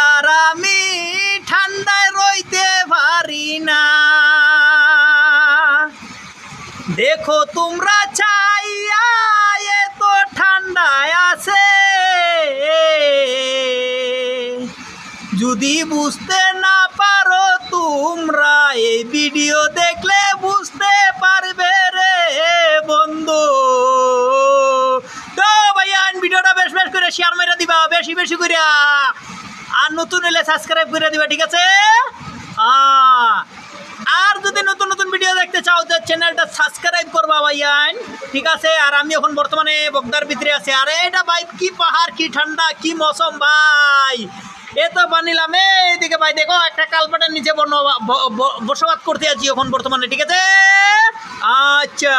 আর আমি ঠান্ডায় রইতে পারি না। দেখো তোমরা চাইয়া এত ঠান্ডায় আছে, যদি বুঝতে না পারো তোমরা এই ভিডিও দেখলে বুঝতে পারবে রে বন্ধু। তো ভাইয়া ভিডিওটা বেশ বেশ করে শেয়ার মেরে দিবা, বেশি বেশি করে, আর নতুন হলে সাবস্ক্রাইব করে দিবা, ঠিক আছে? আর যদি নতুন নতুন ভিডিও দেখতে চাও তো চ্যানেলটা সাবস্ক্রাইব করবা ভাইয়ান, ঠিক আছে? আর আমি এখন বর্তমানে বগদার ভিতরে আছি। আরে এটা ভাই কি পাহাড়, কি ঠান্ডা, কি মৌসুম ভাই! এ তো বানিলাম এইদিকে ভাই, দেখো একটা কালপাটের নিচে বসবাস করতে আছি এখন বর্তমানে, ঠিক আছে? আচ্ছা।